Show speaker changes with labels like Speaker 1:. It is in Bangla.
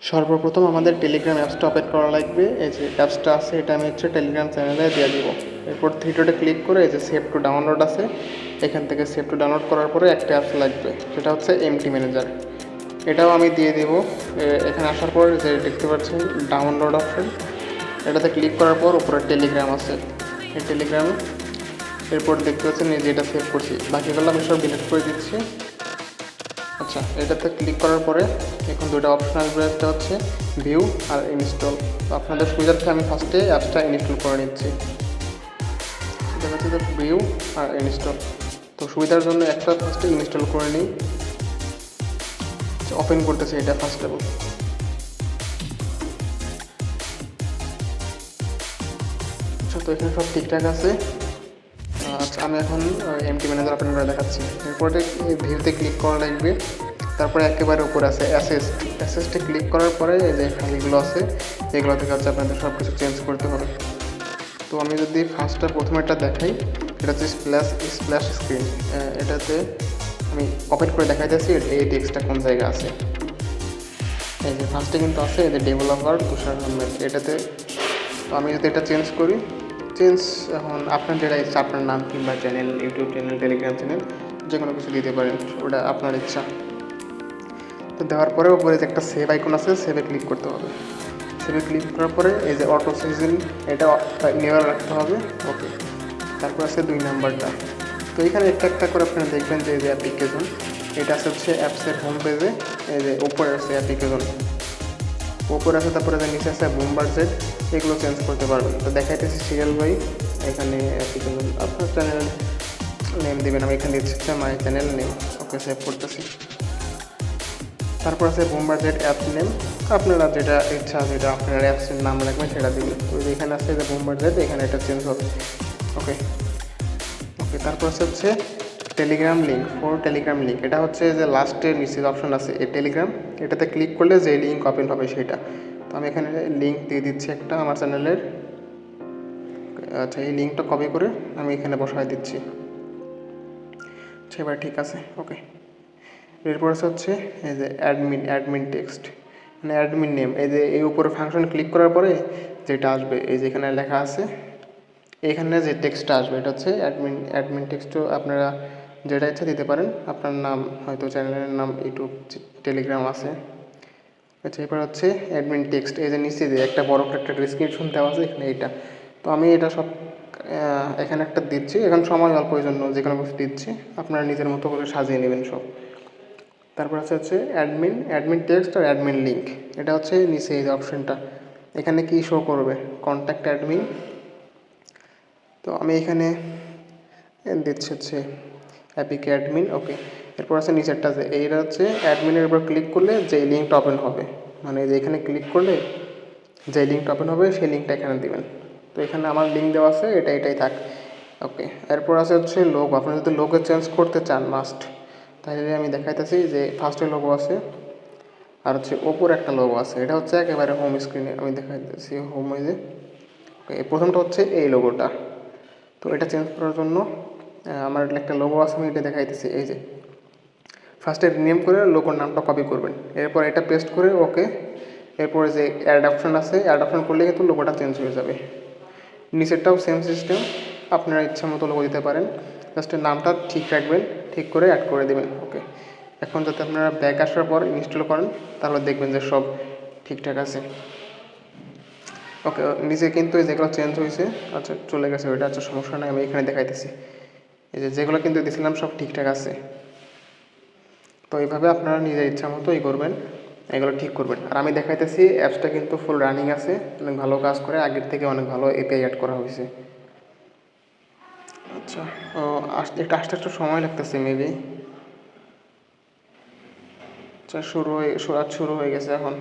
Speaker 1: সর্বপ্রথম আমাদের টেলিগ্রাম অ্যাপসটা ওপেন করা লাগবে। এই যে অ্যাপসটা আছে এটা আমি টেলিগ্রাম চ্যানেলে দিয়ে দিব। এরপর থ্রি ডটে ক্লিক করে এই যে সেভ টু ডাউনলোড আছে, এখান থেকে সেভ টু ডাউনলোড করার পরে একটা অ্যাপস লাগবে, সেটা হচ্ছে এমটি ম্যানেজার। এটাও আমি দিয়ে দিব। এখানে আসার পর যে দেখতে পাচ্ছেন ডাউনলোড অপশন, এটাতে ক্লিক করার পর উপরে টেলিগ্রাম আছে, এই টেলিগ্রাম এরপর দেখতে পাচ্ছেন এই যে এটা সেভ করছি, বাকিগুলো আমি সব ডিলিট করে দিচ্ছি। আচ্ছা, এটাতে ক্লিক করার পরে এখন দুটো অপশন আসবে, একটা হচ্ছে ভিউ আর ইনস্টল। তো আপনাদের সুবিধার্থে আমি ফার্স্টে অ্যাপসটা ইনস্টল করে নিচ্ছি। এটা হচ্ছে যে ভিউ আর ইনস্টল, তো সুবিধার জন্য একটা ফার্স্টে ইনস্টল করে নিই। ওপেন করতেছি এটা ফার্স্ট অফ অল। আচ্ছা, তো এখানে সব ঠিকঠাক আছে। আচ্ছা, আমি এখন এমটি ম্যানেজার ওপেন করে দেখাচ্ছি। এরপরে ভিউতে ক্লিক করা লাগবে, তারপরে একেবারে উপরে আছে অ্যাসেস্টে ক্লিক করার পরে এই যে ফাইলগুলো আছে এগুলো থেকে হচ্ছে আপনাদের সব কিছু চেঞ্জ করতে হবে। তো আমি যদি প্রথমে এটা দেখাই, এটা হচ্ছে স্প্ল্যাশ স্ক্রিন। এটাতে আমি ওপেন করে দেখাইতেছি এই টেক্সটটা কোন জায়গায় আছে। এই যে ফার্স্টে কিন্তু আছে এই যে ডেভেলপার তুষার আহমেদ, এটাতে। তো আমি যদি এটা চেঞ্জ করি, এখন আপনার যেটা ইচ্ছা, আপনার নাম কিংবা channel, YouTube channel, Telegram channel, যে কোনো কিছু দিতে পারেন, ওটা আপনার ইচ্ছা। তো দেওয়ার পরে উপরে যে একটা সেভ আইকন আছে, সেভে ক্লিক করতে হবে। সেভে ক্লিক করার পরে এই যে অটো সিজন, এটা নেওয়ার রাখতে হবে। ওকে, তারপর আছে 2 নাম্বারটা। তো এখানে একটা একটা করে আপনারা দেখবেন যে এই যে অ্যাপ্লিকেশন, এটা হচ্ছে অ্যাপসের হোম পেজে। এই যে উপরে আছে অ্যাপ্লিকেশন, উপরে আছে, তারপরে যে নিচে আছে বোমবার্জেট, এগুলো চেঞ্জ করতে পারবেন। তো দেখাইতেছি সিরিয়াল বাই। এখানে অ্যাপ্লিকেশন আপনার চ্যানেল নেম দেবেন, আমি এখানে দিচ্ছি my channel name. Okay, save করতেছি। তারপর আছে বোমবার্জেট অ্যাপ নেম, আপনারা যেটা ইচ্ছা, যেটা আপনার অ্যাপসের নাম রাখবেন সেটা দিবেন। তো এখানে আছে যে বোমবার্জেট, এখানে এটা চেঞ্জ হবে। ওকে ওকে, তারপর হচ্ছে টেলিগ্রাম লিঙ্ক, টেলিগ্রাম লিঙ্ক, এটা হচ্ছে যে লাস্টের নিচে অপশন আছে এই টেলিগ্রাম, এটাতে ক্লিক করলে যে লিঙ্ক ওপেন হবে সেটা। তো আমি এখানে লিঙ্ক দিয়ে দিচ্ছি একটা আমার চ্যানেলের। আচ্ছা, এই লিঙ্কটা কপি করে আমি এখানে বসায় দিচ্ছি। সেবার ঠিক আছে। ওকে, এরপর হচ্ছে এই যে অ্যাডমিন টেক্সট, মানে অ্যাডমিন নেম। এই যে এই উপরে ফাংশন ক্লিক করার পরে যেটা আসবে, এই যে এখানে লেখা আছে, এখানে যে টেক্সটটা আসবে এটা হচ্ছে অ্যাডমিন টেক্সটও আপনারা যেটা ইচ্ছা দিতে পারেন। আপনার নাম, হয়তো চ্যানেলের নাম, ইউটিউব, টেলিগ্রাম আছে। আচ্ছা, এবার হচ্ছে অ্যাডমিন টেক্সট, এই যে নিচে যে একটা বড় একটা ডিসক্রিপশন দেওয়া আছে এখানে, এইটা। তো আমি এটা সব এখানে একটা দিচ্ছি, এখন সময় অল্প জন্য যে কোনো কিছু দিচ্ছি, আপনারা নিজের মতো করে সাজিয়ে নেবেন সব। তারপর হচ্ছে অ্যাডমিন টেক্সট আর অ্যাডমিন লিঙ্ক, এটা হচ্ছে নিচে এই যে অপশানটা, এখানে কি শো করবে, কন্ট্যাক্ট অ্যাডমিন। তো আমি এখানে দিচ্ছি হচ্ছে অ্যাপিক অ্যাডমিন। ওকে, এরপর আছে নিচেরটা, যে এইটা হচ্ছে অ্যাডমিনের উপর ক্লিক করলে যে লিঙ্কটা ওপেন হবে, মানে যে এখানে ক্লিক করলে যে লিঙ্কটা ওপেন হবে সেই লিঙ্কটা এখানে দিবেন। তো এখানে আমার লিঙ্ক দেওয়া আছে, এটাই থাক। ওকে, এরপর হচ্ছে লোগো, আপনি যদি লোগো চেঞ্জ করতে চান মাস্ট, তাহলে আমি দেখাইতেছি যে ফার্স্টে লোগো আছে, আর হচ্ছে ওপর একটা লোগো আছে, এটা হচ্ছে একেবারে হোম স্ক্রিনে আমি দেখাইতেছি, হোম যে। ওকে, প্রথমটা হচ্ছে এই লোগোটা। তো এটা চেঞ্জ করার জন্য আমার একটা লোগো আছে, আমি এটা দেখাইতেছি। এই যে ফার্স্টে রিনেম করে লোগোর নামটা কপি করবেন, এরপর এটা পেস্ট করে ওকে, এরপরে যে অ্যাড অপশান আছে, অ্যাড অপশান করলে কিন্তু লোগোটা চেঞ্জ হয়ে যাবে। নিচেরটাও সেম সিস্টেম, আপনারা ইচ্ছা মতো লোগো দিতে পারেন, জাস্ট নামটা ঠিক রাখবেন, ঠিক করে অ্যাড করে দেবেন। ওকে, এখন যাতে আপনারা ব্যাক আসার পর ইনস্টল করেন, তাহলে দেখবেন যে সব ঠিকঠাক আছে। ওকে, নিচে কিন্তু যেগুলো চেঞ্জ হয়েছে, আচ্ছা চলে গেছে ওইটা, আচ্ছা সমস্যা নেই, আমি এখানে দেখাইতেছি। এই যে যেগুলো কিন্তু দিয়েছিলাম সব ঠিকঠাক আছে। তো এইভাবে আপনারা নিজের ইচ্ছা মতো করবেন, এগুলো ঠিক করবেন। আর আমি দেখাইতেছি অ্যাপসটা কিন্তু ফুল রানিং আছে, অনেক ভালো কাজ করে, আগের থেকে অনেক ভালো এপিআই অ্যাড করা হয়েছে। আচ্ছা, ও আসতে একটু সময় লাগতেছে মেবি। আচ্ছা, শুরু হয়ে গেছে এখন।